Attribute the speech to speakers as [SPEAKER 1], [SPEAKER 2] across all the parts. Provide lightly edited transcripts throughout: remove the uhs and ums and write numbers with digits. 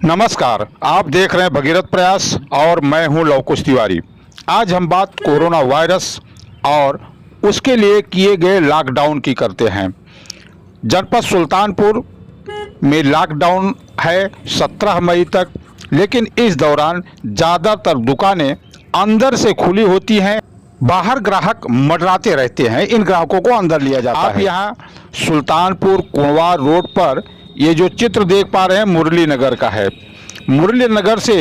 [SPEAKER 1] नमस्कार, आप देख रहे हैं भगीरथ प्रयास और मैं हूं लवकुश तिवारी। आज हम बात कोरोना वायरस और उसके लिए किए गए लॉकडाउन की करते हैं। जनपद सुल्तानपुर में लॉकडाउन है 17 मई तक, लेकिन इस दौरान ज़्यादातर दुकानें अंदर से खुली होती हैं, बाहर ग्राहक मंडराते रहते हैं। इन ग्राहकों को अंदर लिया जाता है। आप यहाँ सुल्तानपुर कुंवार रोड पर ये जो चित्र देख पा रहे हैं मुरली नगर का है। मुरली नगर से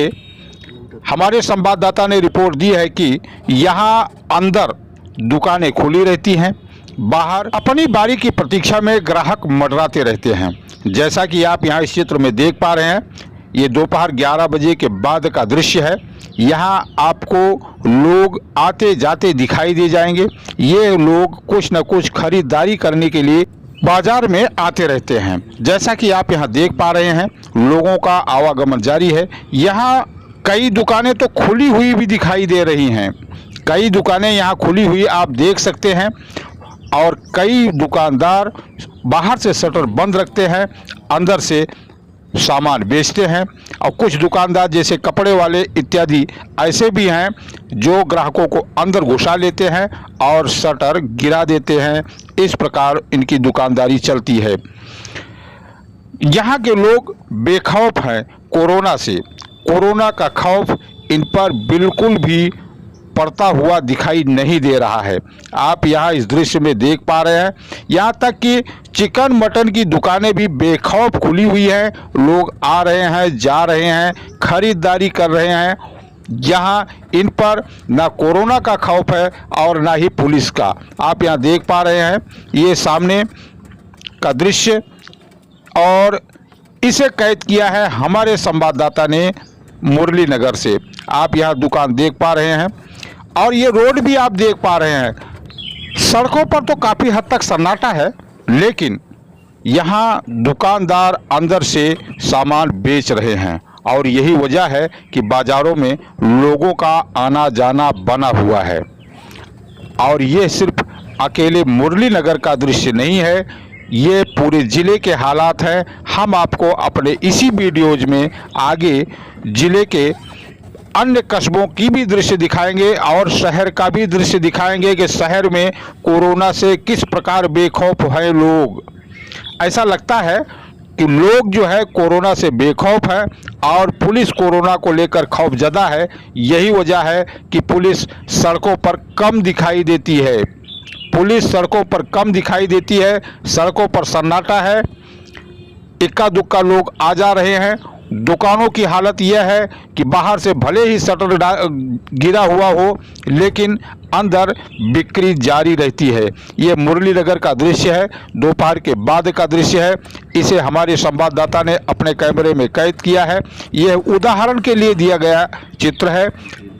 [SPEAKER 1] हमारे संवाददाता ने रिपोर्ट दी है कि यहाँ अंदर दुकानें खुली रहती हैं, बाहर अपनी बारी की प्रतीक्षा में ग्राहक मंडराते रहते हैं। जैसा कि आप यहाँ इस चित्र में देख पा रहे हैं, ये दोपहर 11 बजे के बाद का दृश्य है। यहाँ आपको लोग आते जाते दिखाई दे जाएंगे। ये लोग कुछ न कुछ खरीदारी करने के लिए बाजार में आते रहते हैं। जैसा कि आप यहाँ देख पा रहे हैं, लोगों का आवागमन जारी है। यहाँ कई दुकानें तो खुली हुई भी दिखाई दे रही हैं। कई दुकानें यहाँ खुली हुई आप देख सकते हैं और कई दुकानदार बाहर से शटर बंद रखते हैं, अंदर से सामान बेचते हैं। और कुछ दुकानदार जैसे कपड़े वाले इत्यादि ऐसे भी हैं जो ग्राहकों को अंदर घुसा लेते हैं और शटर गिरा देते हैं। इस प्रकार इनकी दुकानदारी चलती है। यहाँ के लोग बेखौफ हैं कोरोना से। कोरोना का खौफ इन पर बिल्कुल भी पड़ता हुआ दिखाई नहीं दे रहा है। आप यहाँ इस दृश्य में देख पा रहे हैं, यहाँ तक कि चिकन मटन की दुकानें भी बेखौफ खुली हुई हैं। लोग आ रहे हैं, जा रहे हैं, खरीदारी कर रहे हैं। यहाँ इन पर ना कोरोना का खौफ है और ना ही पुलिस का। आप यहाँ देख पा रहे हैं ये सामने का दृश्य, और इसे कैद किया है हमारे संवाददाता ने मुरली नगर से। आप यहाँ दुकान देख पा रहे हैं और ये रोड भी आप देख पा रहे हैं। सड़कों पर तो काफ़ी हद तक सन्नाटा है, लेकिन यहाँ दुकानदार अंदर से सामान बेच रहे हैं और यही वजह है कि बाज़ारों में लोगों का आना जाना बना हुआ है। और ये सिर्फ अकेले मुरली नगर का दृश्य नहीं है, ये पूरे ज़िले के हालात हैं। हम आपको अपने इसी वीडियोज में आगे ज़िले के अन्य कस्बों की भी दृश्य दिखाएंगे और शहर का भी दृश्य दिखाएंगे कि शहर में कोरोना से किस प्रकार बेखौफ हैं लोग। ऐसा लगता है कि लोग जो है कोरोना से बेखौफ है और पुलिस कोरोना को लेकर खौफजदा है। यही वजह है कि पुलिस सड़कों पर कम दिखाई देती है। पुलिस सड़कों पर कम दिखाई देती है, सड़कों पर सन्नाटा है, इक्का दुक्का लोग आ जा रहे हैं। दुकानों की हालत यह है कि बाहर से भले ही शटर गिरा हुआ हो, लेकिन अंदर बिक्री जारी रहती है। ये मुरली नगर का दृश्य है, दोपहर के बाद का दृश्य है। इसे हमारे संवाददाता ने अपने कैमरे में कैद किया है। यह उदाहरण के लिए दिया गया चित्र है।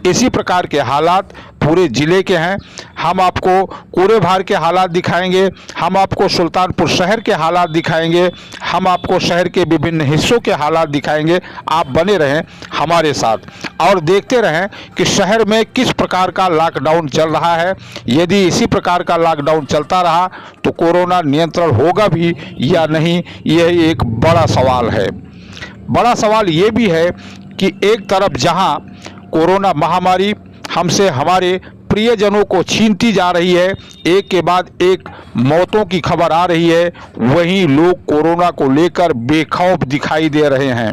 [SPEAKER 1] इसी प्रकार के हालात पूरे ज़िले के हैं। हम आपको कूड़े भार के हालात दिखाएंगे, हम आपको सुल्तानपुर शहर के हालात दिखाएंगे, हम आपको शहर के विभिन्न हिस्सों के हालात दिखाएंगे। आप बने रहें हमारे साथ और देखते रहें कि शहर में किस प्रकार का लॉकडाउन चल रहा है। यदि इसी प्रकार का लॉकडाउन चलता रहा तो कोरोना नियंत्रण होगा भी या नहीं, यह एक बड़ा सवाल है। बड़ा सवाल ये भी है कि एक तरफ जहां कोरोना महामारी हमसे हमारे प्रियजनों को छीनती जा रही है, एक के बाद एक मौतों की खबर आ रही है, वहीं लोग कोरोना को लेकर बेखौफ दिखाई दे रहे हैं।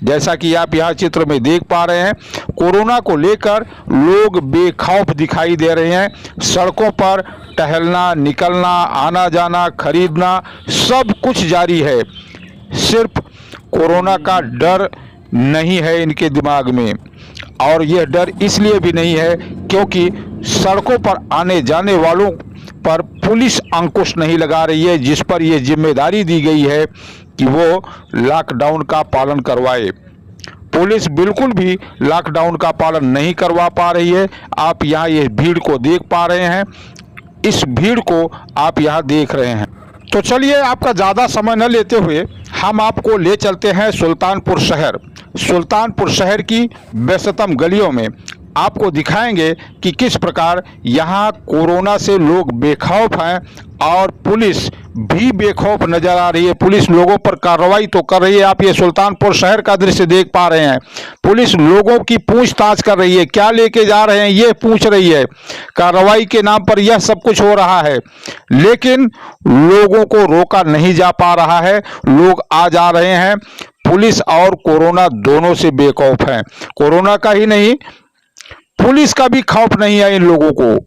[SPEAKER 1] जैसा कि आप यहाँ चित्र में देख पा रहे हैं, कोरोना को लेकर लोग बेखौफ दिखाई दे रहे हैं। सड़कों पर टहलना, निकलना, आना जाना, खरीदना सब कुछ जारी है। सिर्फ कोरोना का डर नहीं है इनके दिमाग में, और यह डर इसलिए भी नहीं है क्योंकि सड़कों पर आने जाने वालों पर पुलिस अंकुश नहीं लगा रही है, जिस पर यह जिम्मेदारी दी गई है कि वो लॉकडाउन का पालन करवाए। पुलिस बिल्कुल भी लॉकडाउन का पालन नहीं करवा पा रही है। आप यहाँ ये भीड़ को देख पा रहे हैं, इस भीड़ को आप यहाँ देख रहे हैं। तो चलिए आपका ज़्यादा समय न लेते हुए हम आपको ले चलते हैं सुल्तानपुर शहर। सुल्तानपुर शहर की व्यस्ततम गलियों में आपको दिखाएंगे कि किस प्रकार यहाँ कोरोना से लोग बेखौफ हैं और पुलिस भी बेखौफ नजर आ रही है। पुलिस लोगों पर कार्रवाई तो कर रही है। आप ये सुल्तानपुर शहर का दृश्य देख पा रहे हैं। पुलिस लोगों की पूछताछ कर रही है, क्या लेके जा रहे हैं ये पूछ रही है। कार्रवाई के नाम पर यह सब कुछ हो रहा है, लेकिन लोगों को रोका नहीं जा पा रहा है। लोग आ जा रहे हैं। पुलिस और कोरोना दोनों से बेखौफ हैं। कोरोना का ही नहीं, पुलिस का भी खौफ नहीं है इन लोगों को।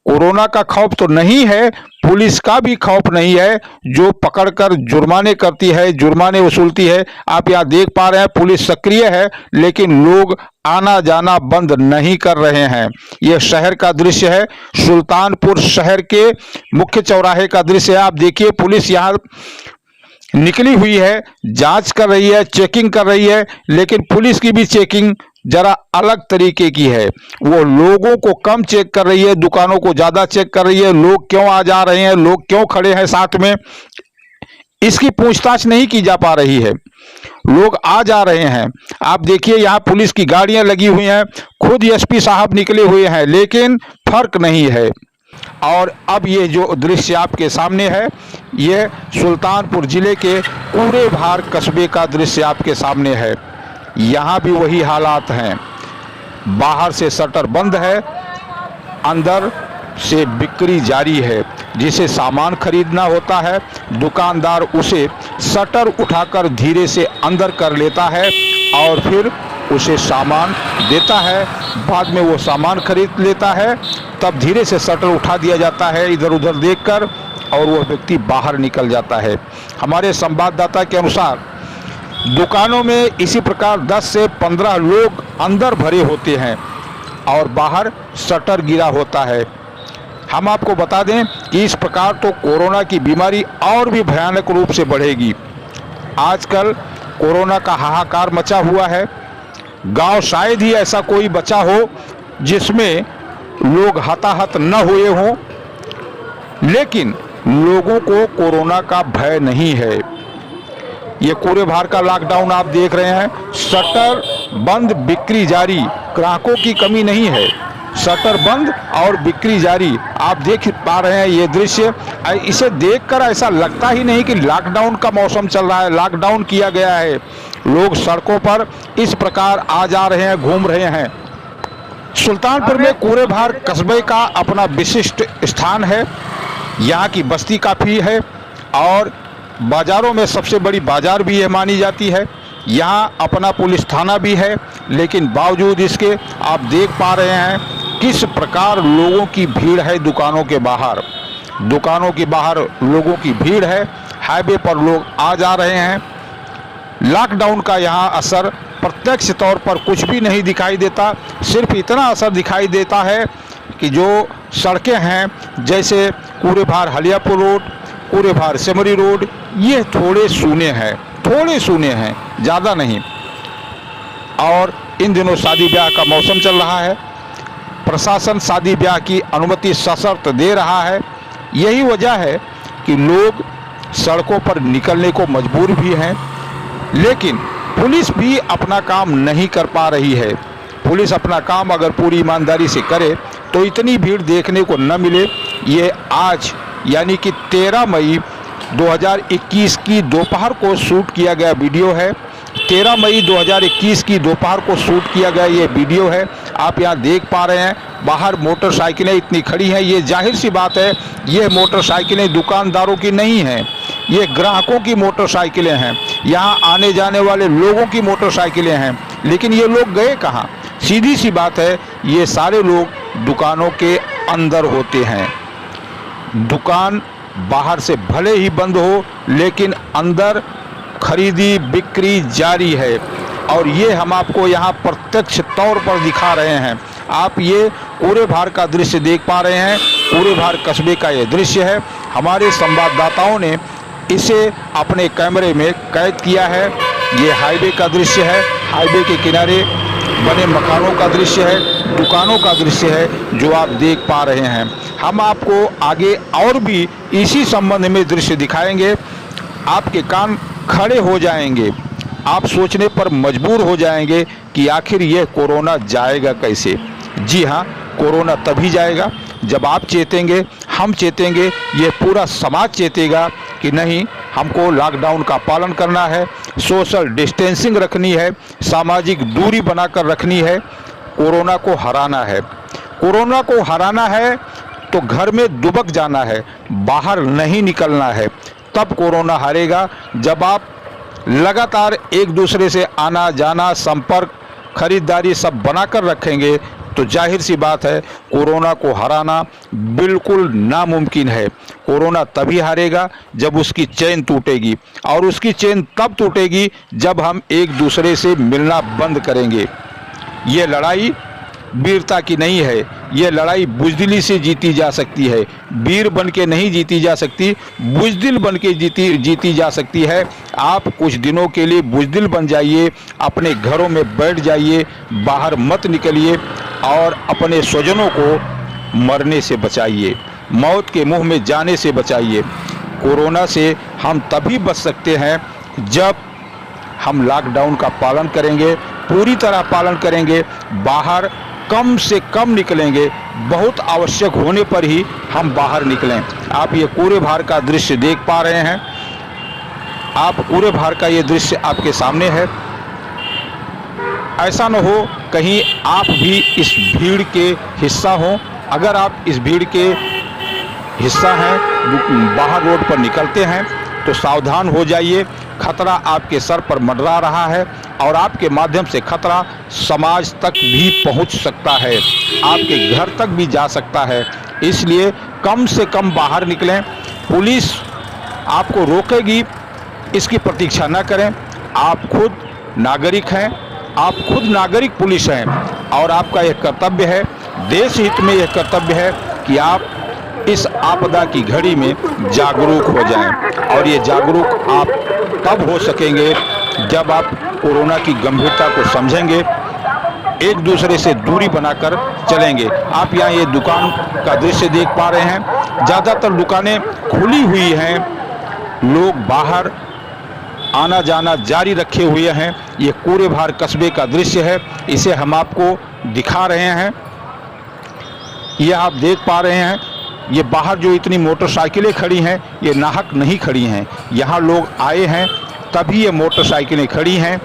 [SPEAKER 1] कोरोना का खौफ तो नहीं है, पुलिस का भी खौफ नहीं है, जो पकड़कर जुर्माने करती है, जुर्माने वसूलती है। आप यहाँ देख पा रहे हैं पुलिस सक्रिय है, लेकिन लोग आना जाना बंद नहीं कर रहे हैं। यह शहर का दृश्य है, सुल्तानपुर शहर के मुख्य चौराहे का दृश्य है। आप देखिए पुलिस यहाँ निकली हुई है, जांच कर रही है, चेकिंग कर रही है, लेकिन पुलिस की भी चेकिंग जरा अलग तरीके की है। वो लोगों को कम चेक कर रही है, दुकानों को ज्यादा चेक कर रही है। लोग क्यों आ जा रहे हैं, लोग क्यों खड़े हैं साथ में, इसकी पूछताछ नहीं की जा पा रही है। लोग आ जा रहे हैं। आप देखिए यहाँ पुलिस की गाड़ियां लगी हुई हैं, खुद एसपी साहब निकले हुए हैं, लेकिन फर्क नहीं है। और अब ये जो दृश्य आपके सामने है, ये सुल्तानपुर जिले के कूड़ेभार कस्बे का दृश्य आपके सामने है। यहाँ भी वही हालात हैं। बाहर से शटर बंद है, अंदर से बिक्री जारी है। जिसे सामान खरीदना होता है, दुकानदार उसे शटर उठाकर धीरे से अंदर कर लेता है और फिर उसे सामान देता है। बाद में वो सामान खरीद लेता है, तब धीरे से शटर उठा दिया जाता है इधर उधर देखकर, और वह व्यक्ति बाहर निकल जाता है। हमारे संवाददाता के अनुसार दुकानों में इसी प्रकार 10 से 15 लोग अंदर भरे होते हैं और बाहर शटर गिरा होता है। हम आपको बता दें कि इस प्रकार तो कोरोना की बीमारी और भी भयानक रूप से बढ़ेगी। आजकल कोरोना का हाहाकार मचा हुआ है। गांव शायद ही ऐसा कोई बचा हो जिसमें लोग हताहत न हुए हों, लेकिन लोगों को कोरोना का भय नहीं है। ये कूड़ेभार का लॉकडाउन आप देख रहे हैं, शटर बंद, बिक्री जारी, ग्राहकों की कमी नहीं है। शटर बंद और बिक्री जारी, आप देख पा रहे हैं ये दृश्य। इसे देखकर ऐसा लगता ही नहीं कि लॉकडाउन का मौसम चल रहा है, लॉकडाउन किया गया है। लोग सड़कों पर इस प्रकार आ जा रहे हैं, घूम रहे हैं। सुल्तानपुर में कूड़ेभार कस्बे का अपना विशिष्ट स्थान है। यहाँ की बस्ती काफ़ी है और बाज़ारों में सबसे बड़ी बाज़ार भी ये मानी जाती है। यहाँ अपना पुलिस थाना भी है, लेकिन बावजूद इसके आप देख पा रहे हैं किस प्रकार लोगों की भीड़ है। दुकानों के बाहर लोगों की भीड़ है। हाईवे पर लोग आ जा रहे हैं। लॉकडाउन का यहाँ असर प्रत्यक्ष तौर पर कुछ भी नहीं दिखाई देता। सिर्फ इतना असर दिखाई देता है कि जो सड़कें हैं, जैसे कूड़ेभार हलियापुर रोड, कूड़ेभार सेमरी रोड, ये थोड़े सूने हैं, ज़्यादा नहीं। और इन दिनों शादी ब्याह का मौसम चल रहा है। प्रशासन शादी ब्याह की अनुमति सशर्त दे रहा है। यही वजह है कि लोग सड़कों पर निकलने को मजबूर भी हैं, लेकिन पुलिस भी अपना काम नहीं कर पा रही है। पुलिस अपना काम अगर पूरी ईमानदारी से करे तो इतनी भीड़ देखने को न मिले। ये आज यानी कि 13 मई 2021 की दोपहर को शूट किया गया वीडियो है। 13 मई 2021 की दोपहर को शूट किया गया ये वीडियो है। आप यहाँ देख पा रहे हैं बाहर मोटरसाइकिलें इतनी खड़ी हैं। ये जाहिर सी बात है, ये मोटरसाइकिलें दुकानदारों की नहीं हैं, ये ग्राहकों की मोटरसाइकिलें हैं, यहाँ आने जाने वाले लोगों की मोटरसाइकिलें हैं। लेकिन ये लोग गए कहाँ? सीधी सी बात है, ये सारे लोग दुकानों के अंदर होते हैं। दुकान बाहर से भले ही बंद हो, लेकिन अंदर खरीदी बिक्री जारी है। और ये हम आपको यहाँ प्रत्यक्ष तौर पर दिखा रहे हैं। आप ये कूड़ेभार का दृश्य देख पा रहे हैं। कूड़ेभार कस्बे का ये दृश्य है। हमारे संवाददाताओं ने इसे अपने कैमरे में कैद किया है। ये हाईवे का दृश्य है। हाईवे के किनारे बने मकानों का दृश्य है, दुकानों का दृश्य है, जो आप देख पा रहे हैं। हम आपको आगे और भी इसी संबंध में दृश्य दिखाएंगे। आपके कान खड़े हो जाएंगे, आप सोचने पर मजबूर हो जाएंगे कि आखिर यह कोरोना जाएगा कैसे। जी हाँ, कोरोना तभी जाएगा जब आप चेतेंगे, हम चेतेंगे, ये पूरा समाज चेतेगा कि नहीं, हमको लॉकडाउन का पालन करना है, सोशल डिस्टेंसिंग रखनी है, सामाजिक दूरी बनाकर रखनी है, कोरोना को हराना है। कोरोना को हराना है तो घर में दुबक जाना है, बाहर नहीं निकलना है। तब कोरोना हारेगा जब आप लगातार एक दूसरे से आना जाना, संपर्क, खरीदारी सब बनाकर रखेंगे तो जाहिर सी बात है कोरोना को हराना बिल्कुल नामुमकिन है। कोरोना तभी हारेगा जब उसकी चेन टूटेगी, और उसकी चेन तब टूटेगी जब हम एक दूसरे से मिलना बंद करेंगे। ये लड़ाई वीरता की नहीं है, ये लड़ाई बुज़दिली से जीती जा सकती है। वीर बन के नहीं जीती जा सकती, बुज़दिल बन के जीती जा सकती है। आप कुछ दिनों के लिए बुज़दिल बन जाइए, अपने घरों में बैठ जाइए, बाहर मत निकलिए और अपने स्वजनों को मरने से बचाइए, मौत के मुंह में जाने से बचाइए। कोरोना से हम तभी बच सकते हैं जब हम लॉकडाउन का पालन करेंगे, पूरी तरह पालन करेंगे, बाहर कम से कम निकलेंगे, बहुत आवश्यक होने पर ही हम बाहर निकलें। आप ये कूड़े भार का दृश्य देख पा रहे हैं, आप कूड़े भार का ये दृश्य आपके सामने है। ऐसा न हो कहीं आप भी इस भीड़ के हिस्सा हो। अगर आप इस भीड़ के हिस्सा हैं, बाहर रोड पर निकलते हैं तो सावधान हो जाइए। खतरा आपके सर पर मंडरा रहा है और आपके माध्यम से खतरा समाज तक भी पहुंच सकता है, आपके घर तक भी जा सकता है। इसलिए कम से कम बाहर निकलें। पुलिस आपको रोकेगी इसकी प्रतीक्षा न करें। आप खुद नागरिक हैं, आप खुद नागरिक पुलिस हैं और आपका यह कर्तव्य है, देश हित में यह कर्तव्य है कि आप इस आपदा की घड़ी में जागरूक हो जाएं। और ये जागरूक आप तब हो सकेंगे जब आप कोरोना की गंभीरता को समझेंगे, एक दूसरे से दूरी बनाकर चलेंगे। आप यहाँ ये दुकान का दृश्य देख पा रहे हैं, ज़्यादातर दुकानें खुली हुई हैं, लोग बाहर आना जाना जारी रखे हुए हैं। ये कूड़े भार कस्बे का दृश्य है, इसे हम आपको दिखा रहे हैं। ये आप देख पा रहे हैं, ये बाहर जो इतनी मोटरसाइकिलें खड़ी हैं ये नाहक नहीं खड़ी हैं, यहाँ लोग आए हैं तभी ये मोटरसाइकिलें खड़ी हैं।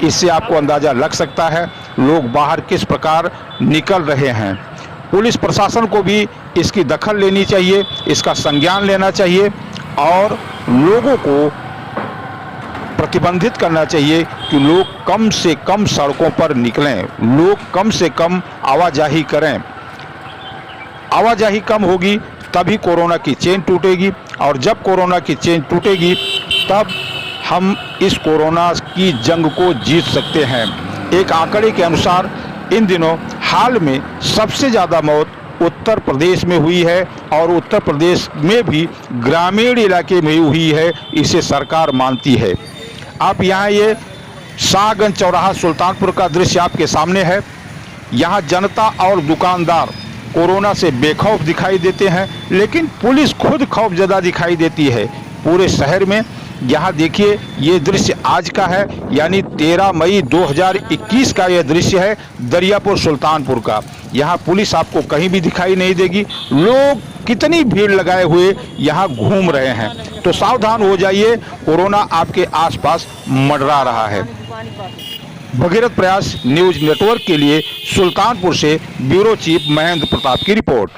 [SPEAKER 1] इससे आपको अंदाज़ा लग सकता है लोग बाहर किस प्रकार निकल रहे हैं। पुलिस प्रशासन को भी इसकी दखल लेनी चाहिए, इसका संज्ञान लेना चाहिए और लोगों को प्रतिबंधित करना चाहिए कि लोग कम से कम सड़कों पर निकलें, लोग कम से कम आवाजाही करें। आवाजाही कम होगी तभी कोरोना की चेन टूटेगी, और जब कोरोना की चेन टूटेगी तब हम इस कोरोना की जंग को जीत सकते हैं। एक आंकड़े के अनुसार इन दिनों हाल में सबसे ज़्यादा मौत उत्तर प्रदेश में हुई है और उत्तर प्रदेश में भी ग्रामीण इलाके में हुई है, इसे सरकार मानती है। आप यहाँ ये शाहगंज चौराहा सुल्तानपुर का दृश्य आपके सामने है। यहाँ जनता और दुकानदार कोरोना से बेखौफ दिखाई देते हैं, लेकिन पुलिस खुद खौफजदा दिखाई देती है पूरे शहर में। यहाँ देखिए ये दृश्य आज का है, यानी 13 मई 2021 का यह दृश्य है दरियापुर सुल्तानपुर का। यहाँ पुलिस आपको कहीं भी दिखाई नहीं देगी, लोग कितनी भीड़ लगाए हुए यहाँ घूम रहे हैं। तो सावधान हो जाइए, कोरोना आपके आसपास मंडरा रहा है। भगीरथ प्रयास न्यूज नेटवर्क के लिए सुल्तानपुर से ब्यूरो चीफ महेंद्र प्रताप की रिपोर्ट।